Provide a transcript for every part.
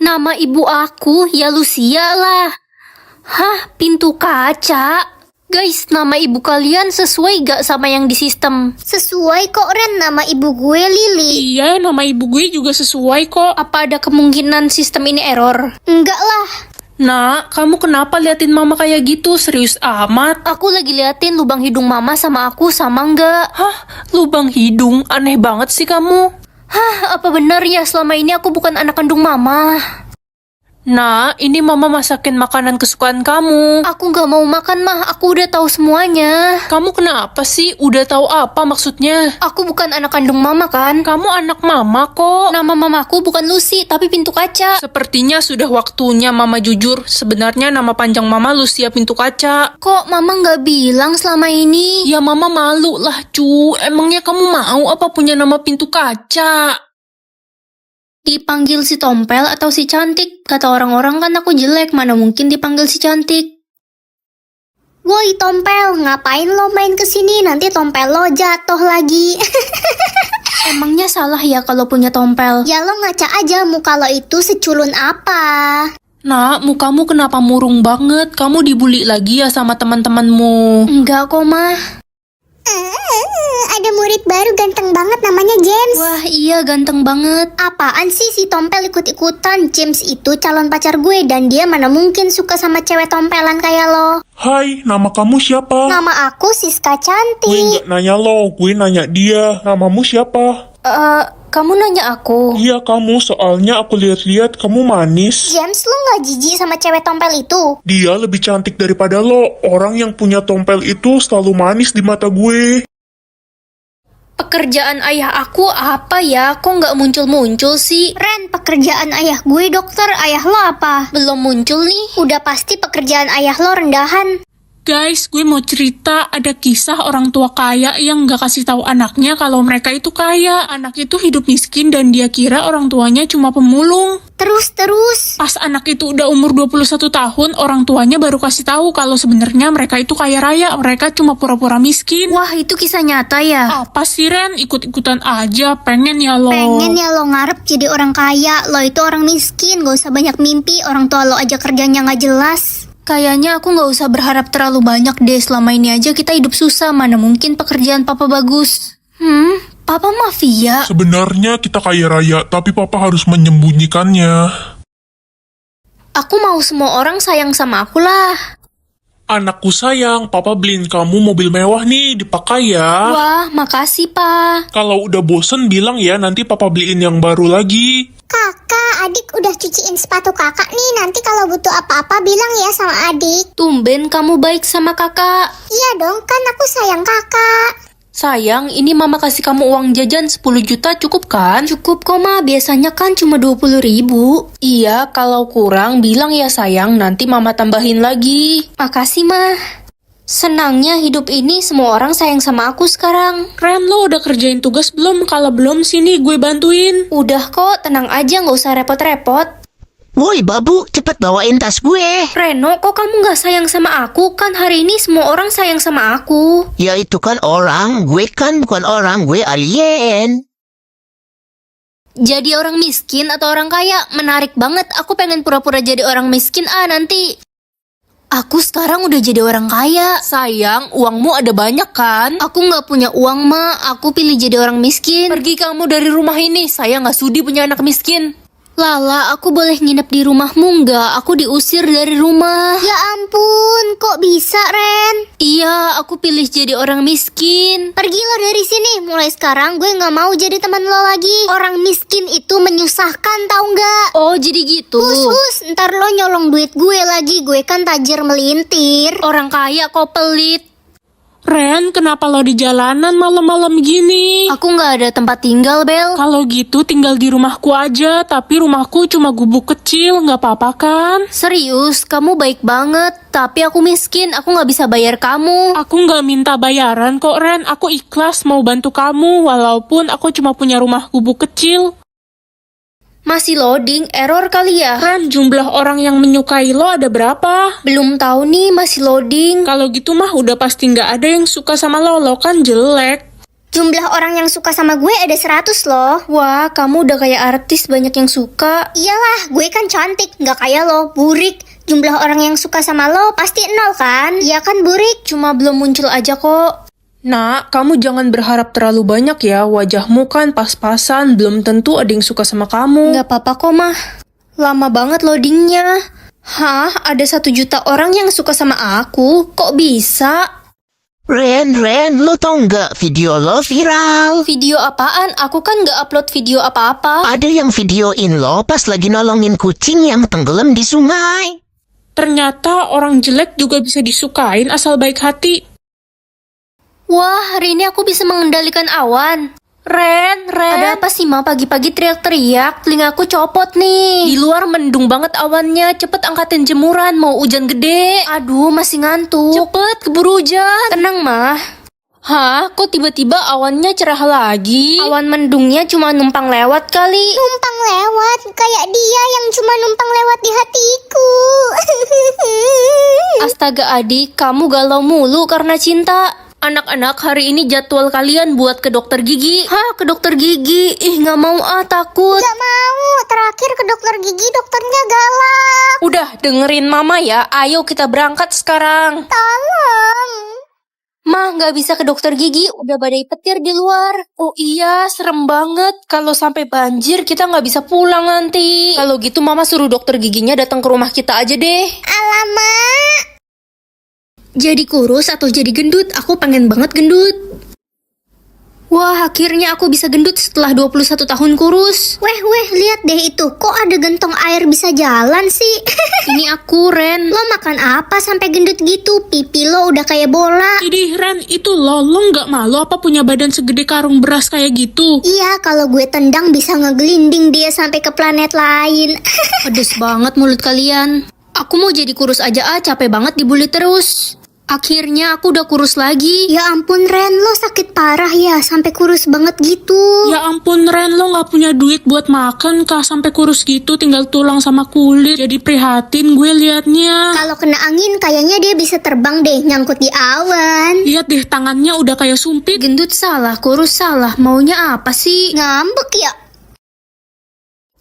Nama ibu aku ya Lucia lah. Hah, pintu kaca? Guys, nama ibu kalian sesuai gak sama yang di sistem? Sesuai kok Ren, nama ibu gue Lily. Iya, nama ibu gue juga sesuai kok. Apa ada kemungkinan sistem ini error? Enggak lah. Nak, kamu kenapa liatin mama kayak gitu? Serius amat? Aku lagi liatin lubang hidung mama sama aku sama nggak? Hah? Lubang hidung? Aneh banget sih kamu. Hah, apa benar ya selama ini aku bukan anak kandung mama? Nak, ini mama masakin makanan kesukaan kamu. Aku nggak mau makan mah, aku udah tahu semuanya. Kamu kenapa sih? Udah tahu apa maksudnya? Aku bukan anak kandung mama kan? Kamu anak mama kok. Nama mamaku bukan Lucy, tapi pintu kaca. Sepertinya sudah waktunya mama jujur. Sebenarnya nama panjang mama Lucia Pintu Kaca. Kok mama nggak bilang selama ini? Ya mama malu lah cu. Emangnya kamu mau apa punya nama Pintu Kaca? Dipanggil si tompel atau si cantik? Kata orang-orang kan aku jelek, mana mungkin dipanggil si cantik. Woi Tompel, ngapain lo main kesini? Nanti tompel lo jatuh lagi. Emangnya salah ya kalau punya tompel? Ya lo ngaca aja muka lo itu seculun apa. Nak, mukamu kenapa murung banget? Kamu dibully lagi ya sama teman-temanmu? Enggak kok mah. Ada murid baru ganteng banget namanya James. Wah iya ganteng banget. Apaan sih si Tompel ikut-ikutan? James itu calon pacar gue dan dia mana mungkin suka sama cewek tompelan kayak lo. Hai, nama kamu siapa? Nama aku Siska Gue Cantik. nggak nanya lo, gue nanya dia. Namamu siapa? Kamu nanya aku? Iya kamu, soalnya aku lihat-lihat kamu manis. James, lu gak jijik sama cewek tompel itu? Dia lebih cantik daripada lo. Orang yang punya tompel itu selalu manis di mata gue. Pekerjaan ayah aku apa ya? Kok nggak muncul-muncul sih? Ren, pekerjaan ayah gue dokter, ayah lo apa? Belum muncul nih. Udah pasti pekerjaan ayah lo rendahan. Guys, gue mau cerita ada kisah orang tua kaya yang gak kasih tahu anaknya kalau mereka itu kaya. Anak itu hidup miskin dan dia kira orang tuanya cuma pemulung. Terus. Pas anak itu udah umur 21 tahun, orang tuanya baru kasih tahu kalau sebenarnya mereka itu kaya raya, mereka cuma pura-pura miskin. Wah itu kisah nyata ya? Apa sih Ren? Ikut-ikutan aja, pengen ya lo. Pengen ya lo ngarep jadi orang kaya. Lo itu orang miskin, gak usah banyak mimpi. Orang tua lo aja kerjanya gak jelas. Kayaknya aku nggak usah berharap terlalu banyak deh. Selama ini aja kita hidup susah. Mana mungkin pekerjaan papa bagus. Papa mafia? Sebenarnya kita kaya raya, tapi papa harus menyembunyikannya. Aku mau semua orang sayang sama aku lah. Anakku sayang, papa beliin kamu mobil mewah nih, dipakai ya. Wah, makasih pa. Kalau udah bosen bilang ya, nanti papa beliin yang baru lagi. Kakak, adik udah cuciin sepatu kakak nih. Nanti kalau butuh apa-apa bilang ya sama adik. Tumben kamu baik sama kakak. Iya dong, kan aku sayang kakak. Sayang, ini mama kasih kamu uang jajan 10 juta cukup kan? Cukup kok ma, biasanya kan cuma 20 ribu. Iya, kalau kurang bilang ya sayang, nanti mama tambahin lagi. Makasih ma. Senangnya hidup ini semua orang sayang sama aku sekarang. Ren, lo udah kerjain tugas belum? Kalau belum, sini gue bantuin. Udah kok, tenang aja nggak usah repot-repot. Woi babu, cepet bawain tas gue. Reno, kok kamu nggak sayang sama aku? Kan hari ini semua orang sayang sama aku. Ya itu kan orang, gue kan bukan orang, gue alien. Jadi orang miskin atau orang kaya? Menarik banget, aku pengen pura-pura jadi orang miskin nanti. Aku sekarang udah jadi orang kaya. Sayang, uangmu ada banyak kan? Aku nggak punya uang ma, aku pilih jadi orang miskin. Pergi kamu dari rumah ini, saya nggak sudi punya anak miskin. Lala, aku boleh nginep di rumahmu nggak? Aku diusir dari rumah. Ya ampun, kok bisa Ren? Iya, aku pilih jadi orang miskin. Pergi lo dari sini. Mulai sekarang gue gak mau jadi teman lo lagi. Orang miskin itu menyusahkan tau gak? Oh, jadi gitu. Hus, ntar lo nyolong duit gue lagi. Gue kan tajir melintir. Orang kaya kok pelit. Ren, kenapa lo di jalanan malam-malam gini? Aku nggak ada tempat tinggal, Bel. Kalau gitu tinggal di rumahku aja, tapi rumahku cuma gubuk kecil, nggak apa-apa kan? Serius, kamu baik banget. Tapi aku miskin, aku nggak bisa bayar kamu. Aku nggak minta bayaran kok Ren, aku ikhlas mau bantu kamu, walaupun aku cuma punya rumah gubuk kecil. Masih loading, error kali ya? Ren, jumlah orang yang menyukai lo ada berapa? Belum tahu nih, masih loading. Kalau gitu mah udah pasti nggak ada yang suka sama lo kan jelek. Jumlah orang yang suka sama gue ada 100 loh. Wah, kamu udah kayak artis, banyak yang suka. Iyalah, gue kan cantik, nggak kayak lo, burik. Jumlah orang yang suka sama lo pasti 0 kan? Iya kan, burik? Cuma belum muncul aja kok. Nak, kamu jangan berharap terlalu banyak ya. Wajahmu kan pas-pasan, belum tentu ada yang suka sama kamu. Gak apa-apa kok, Mah. Lama banget loadingnya. Hah? Ada 1 juta orang yang suka sama aku? Kok bisa? Ren, lo tau nggak video lo viral? Video apaan? Aku kan gak upload video apa-apa. Ada yang videoin lo pas lagi nolongin kucing yang tenggelam di sungai. Ternyata orang jelek juga bisa disukain asal baik hati. Wah, hari ini aku bisa mengendalikan awan. Ren. Ada apa sih, Ma? Pagi-pagi teriak-teriak, telingaku copot nih. Di luar mendung banget awannya, cepet angkatin jemuran, mau hujan gede. Aduh, masih ngantuk. Cepet, keburu hujan. Tenang, Ma. Hah? Kok tiba-tiba awannya cerah lagi? Awan mendungnya cuma numpang lewat kali. Numpang lewat, kayak dia yang cuma numpang lewat di hatiku. Astaga adik, kamu galau mulu karena cinta. Anak-anak, hari ini jadwal kalian buat ke dokter gigi. Hah, ke dokter gigi? Ih, gak mau takut. Gak mau, terakhir ke dokter gigi dokternya galak. Udah, dengerin mama ya. Ayo kita berangkat sekarang. Tolong. Mah, gak bisa ke dokter gigi, udah badai petir di luar. Oh iya, serem banget. Kalau sampai banjir, kita gak bisa pulang nanti. Kalau gitu mama suruh dokter giginya datang ke rumah kita aja deh. Alamak. Jadi kurus atau jadi gendut? Aku pengen banget gendut. Wah, akhirnya aku bisa gendut setelah 21 tahun kurus. Weh, lihat deh itu. Kok ada gentong air bisa jalan sih? Ini aku, Ren. Lo makan apa sampai gendut gitu? Pipi lo udah kayak bola. Idih, Ren, itu lo nggak malu apa punya badan segede karung beras kayak gitu? Iya, kalau gue tendang bisa ngegelinding dia sampai ke planet lain. Pedes banget mulut kalian. Aku mau jadi kurus aja capek banget dibully terus. Akhirnya aku udah kurus lagi. Ya ampun Ren, lo sakit parah ya sampai kurus banget gitu. Ya ampun Ren, lo nggak punya duit buat makan kah sampai kurus gitu, tinggal tulang sama kulit. Jadi prihatin gue liatnya. Kalau kena angin kayaknya dia bisa terbang deh, nyangkut di awan. Lihat deh, tangannya udah kayak sumpit. Gendut salah, kurus salah. Maunya apa sih? Ngambek ya.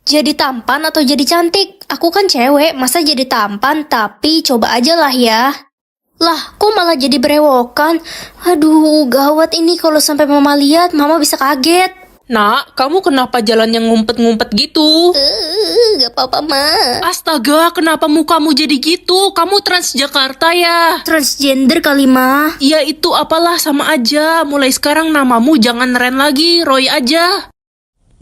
Jadi tampan atau jadi cantik? Aku kan cewek, masa jadi tampan? Tapi coba aja lah ya. Lah, kok malah jadi berewokan? Aduh, gawat ini kalau sampai mama lihat, mama bisa kaget. Nak, kamu kenapa jalan yang ngumpet-ngumpet gitu? Gak apa-apa, Ma. Astaga, kenapa mukamu jadi gitu? Kamu Transjakarta ya? Transgender kali, Ma. Ya itu apalah, sama aja. Mulai sekarang namamu jangan Ren lagi, Roy aja.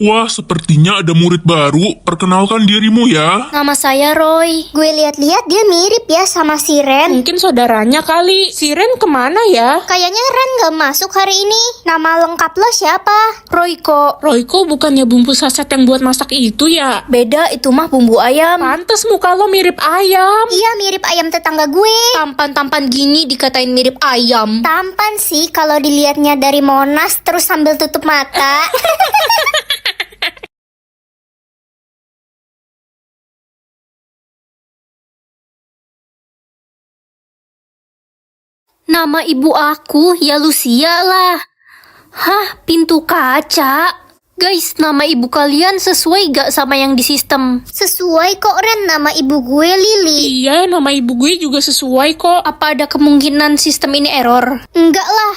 Wah, sepertinya ada murid baru. Perkenalkan dirimu ya. Nama saya Roy. Gue lihat-lihat dia mirip ya sama si Ren. Mungkin saudaranya kali. Si Ren kemana ya? Kayaknya Ren gak masuk hari ini. Nama lengkap lo siapa? Royko. Royko bukannya bumbu saset yang buat masak itu ya? Beda, itu mah bumbu ayam. Pantes muka lo mirip ayam. Iya, mirip ayam tetangga gue. Tampan-tampan gini dikatain mirip ayam. Tampan sih kalau dilihatnya dari Monas terus sambil tutup mata. Nama ibu aku ya Lucia lah. Hah, pintu kaca? Guys, nama ibu kalian sesuai gak sama yang di sistem? Sesuai kok Ren, nama ibu gue Lily. Iya, nama ibu gue juga sesuai kok. Apa ada kemungkinan sistem ini error? Enggak lah.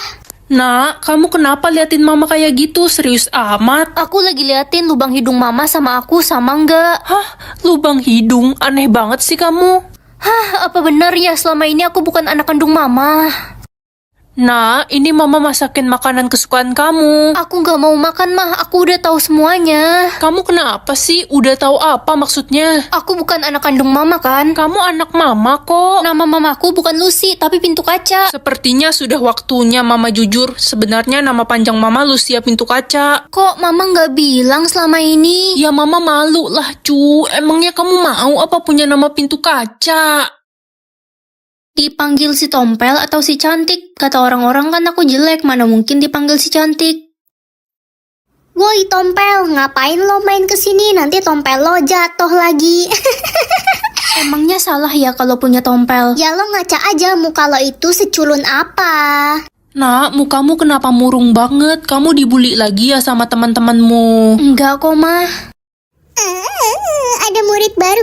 Nak, kamu kenapa liatin mama kayak gitu? Serius amat. Aku lagi liatin lubang hidung mama sama aku sama nggak? Hah? Lubang hidung? Aneh banget sih kamu. Hah, apa benar ya selama ini aku bukan anak kandung mama? Nah, ini mama masakin makanan kesukaan kamu. Aku gak mau makan, Mah. Aku udah tahu semuanya. Kamu kenapa sih? Udah tahu apa maksudnya? Aku bukan anak kandung mama kan? Kamu anak mama kok. Nama mamaku bukan Lucy, tapi Pintu Kaca. Sepertinya sudah waktunya mama jujur. Sebenarnya nama panjang mama Lucia Pintu Kaca. Kok mama gak bilang selama ini? Ya mama malu lah, cu. Emangnya kamu mau apa punya nama Pintu Kaca? Dipanggil si Tompel atau si Cantik? Kata orang-orang kan aku jelek, mana mungkin dipanggil si Cantik. Woi Tompel, ngapain lo main kesini? Nanti Tompel lo jatuh lagi. Emangnya salah ya kalau punya tompel? Ya lo ngaca aja muka lo itu seculun apa. Nak, mukamu kenapa murung banget? Kamu dibully lagi ya sama teman-temanmu? Enggak kok, Ma. Ada murid baru